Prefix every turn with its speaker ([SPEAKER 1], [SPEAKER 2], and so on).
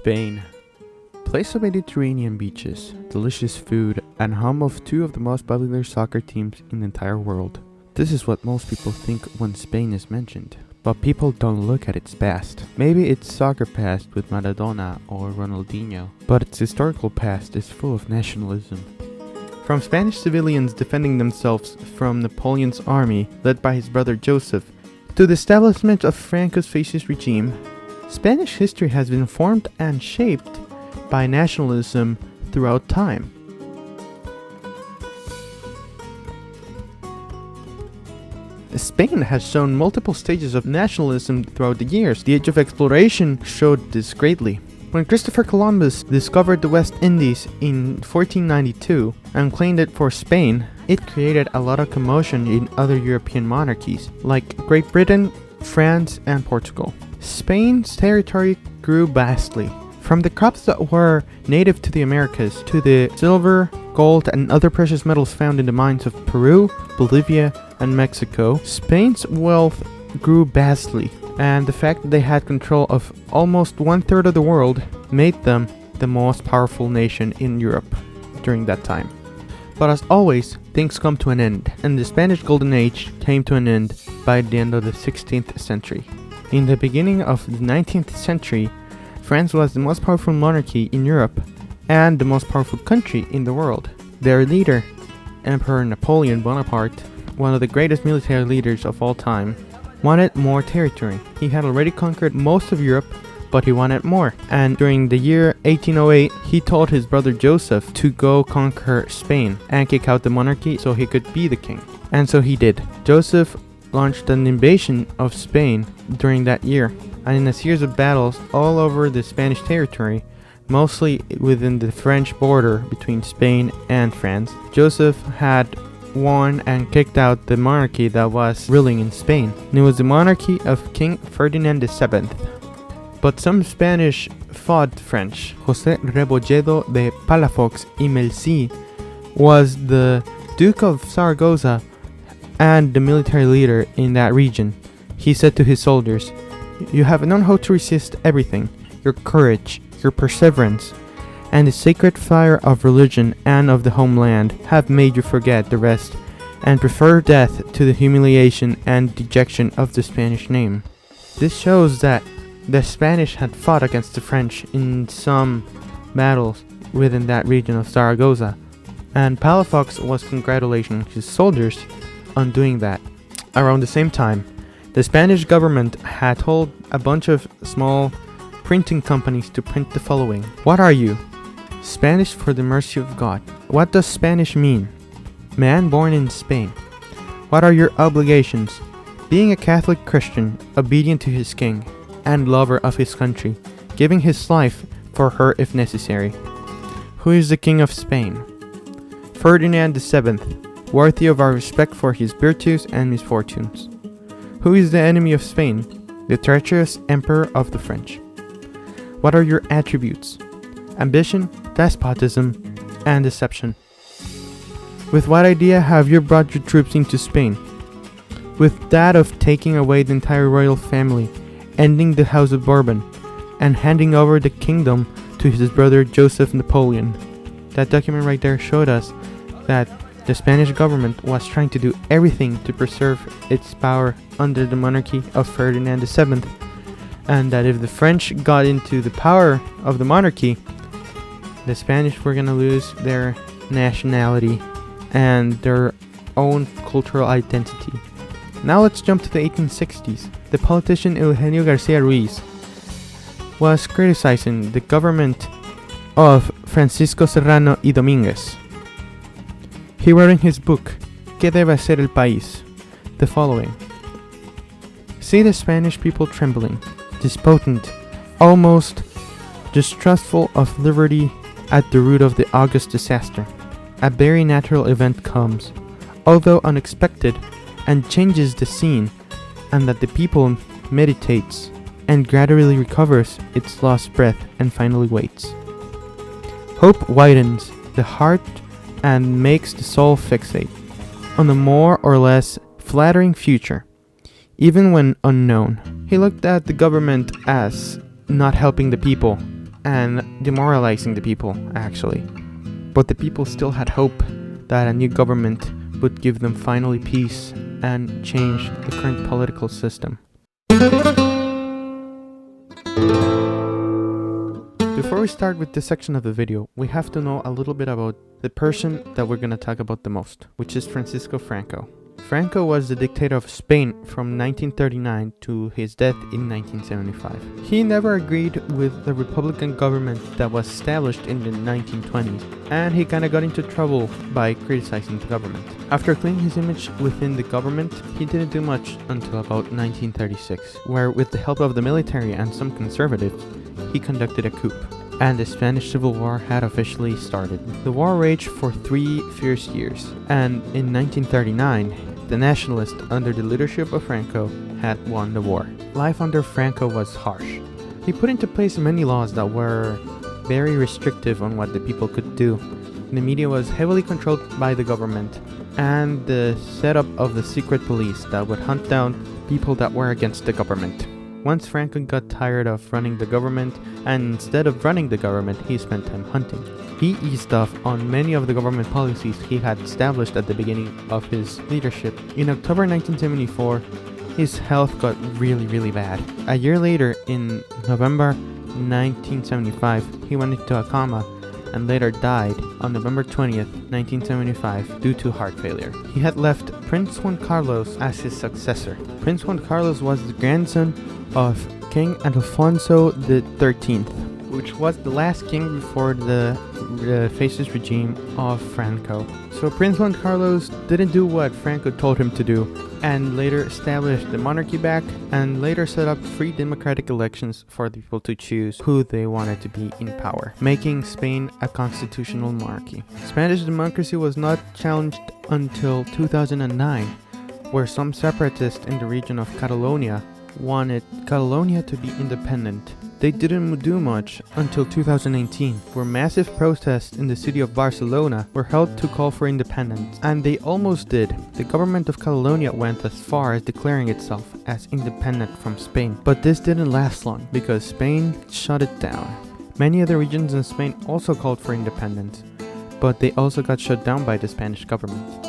[SPEAKER 1] Spain. Place of Mediterranean beaches, delicious food, and home of two of the most popular soccer teams in the entire world. This is what most people think when Spain is mentioned. But people don't look at its past. Maybe its soccer past with Maradona or Ronaldinho, but its historical past is full of nationalism. From Spanish civilians defending themselves from Napoleon's army, led by his brother Joseph, to the establishment of Franco's fascist regime, Spanish history has been formed and shaped by nationalism throughout time. Spain has shown multiple stages of nationalism throughout the years. The Age of Exploration showed this greatly. When Christopher Columbus discovered the West Indies in 1492 and claimed it for Spain, it created a lot of commotion in other European monarchies, like Great Britain, France, and Portugal. Spain's territory grew vastly. From the crops that were native to the Americas to the silver, gold, and other precious metals found in the mines of Peru, Bolivia, and Mexico, Spain's wealth grew vastly, and the fact that they had control of almost 1/3 of the world made them the most powerful nation in Europe during that time. But as always, things come to an end, and the Spanish Golden Age came to an end by the end of the 16th century. In the beginning of the 19th century, France was the most powerful monarchy in Europe and the most powerful country in the world. Their leader, Emperor Napoleon Bonaparte, one of the greatest military leaders of all time, wanted more territory. He had already conquered most of Europe, but he wanted more. And during the year 1808, he told his brother Joseph to go conquer Spain and kick out the monarchy so he could be the king. And so he did. Joseph launched an invasion of Spain during that year, and in a series of battles all over the Spanish territory, mostly within the French border between Spain and France, Joseph had won and kicked out the monarchy that was ruling in Spain. And it was the monarchy of King Ferdinand VII. But some Spanish fought French. José Rebolledo de Palafox y Melci was the Duke of Zaragoza and the military leader in that region. He said to his soldiers, "You have known how to resist everything. Your courage, your perseverance, and the sacred fire of religion and of the homeland have made you forget the rest and prefer death to the humiliation and dejection of the Spanish name." This shows that the Spanish had fought against the French in some battles within that region of Zaragoza, and Palafox was congratulating his soldiers on doing that. Around the same time, the Spanish government had told a bunch of small printing companies to print the following. What are you? Spanish for the mercy of God. What does Spanish mean? Man born in Spain. What are your obligations? Being a Catholic Christian, obedient to his king, and lover of his country, giving his life for her if necessary. Who is the King of Spain? Ferdinand VII, worthy of our respect for his virtues and misfortunes. Who is the enemy of Spain? The treacherous Emperor of the French. What are your attributes? Ambition, despotism, and deception. With what idea have you brought your troops into Spain? With that of taking away the entire royal family, ending the House of Bourbon, and handing over the kingdom to his brother Joseph Napoleon. That document right there showed us that the Spanish government was trying to do everything to preserve its power under the monarchy of Ferdinand VII, and that if the French got into the power of the monarchy, the Spanish were going to lose their nationality and their own cultural identity. Now let's jump to the 1860s. The politician Eugenio Garcia Ruiz was criticizing the government of Francisco Serrano y Domínguez. He wrote in his book, ¿Qué debe hacer el país?, the following. See the Spanish people trembling, despotent, almost distrustful of liberty at the root of the august disaster. A very natural event comes, although unexpected, and changes the scene, and that the people meditates and gradually recovers its lost breath and finally waits. Hope widens the heart and makes the soul fixate on the more or less flattering future, even when unknown. He looked at the government as not helping the people, and demoralizing the people, actually. But the people still had hope that a new government would give them finally peace and change the current political system. Before we start with this section of the video, we have to know a little bit about the person that we're going to talk about the most, which is Francisco Franco. Franco was the dictator of Spain from 1939 to his death in 1975. He never agreed with the Republican government that was established in the 1920s, and he kinda got into trouble by criticizing the government. After cleaning his image within the government, he didn't do much until about 1936, where with the help of the military and some conservatives, he conducted a coup, and the Spanish Civil War had officially started. The war raged for 3 fierce years, and in 1939, the Nationalists, under the leadership of Franco, had won the war. Life under Franco was harsh. He put into place many laws that were very restrictive on what the people could do. The media was heavily controlled by the government, and the setup of the secret police that would hunt down people that were against the government. Once Franco got tired of running the government, and instead of running the government, he spent time hunting. He eased off on many of the government policies he had established at the beginning of his leadership. In October 1974, his health got really bad. A year later, in November 1975, he went into a coma and later died on November 20th, 1975 due to heart failure. He had left Prince Juan Carlos as his successor. Prince Juan Carlos was the grandson of King Alfonso XIII, which was the last king before the fascist regime of Franco. So Prince Juan Carlos didn't do what Franco told him to do, and later established the monarchy back, and later set up free democratic elections for the people to choose who they wanted to be in power, making Spain a constitutional monarchy. Spanish democracy was not challenged until 2009, where some separatists in the region of Catalonia wanted Catalonia to be independent. They didn't do much until 2018, where massive protests in the city of Barcelona were held to call for independence, and they almost did. The government of Catalonia went as far as declaring itself as independent from Spain, but this didn't last long because Spain shut it down. Many other regions in Spain also called for independence, but they also got shut down by the Spanish government.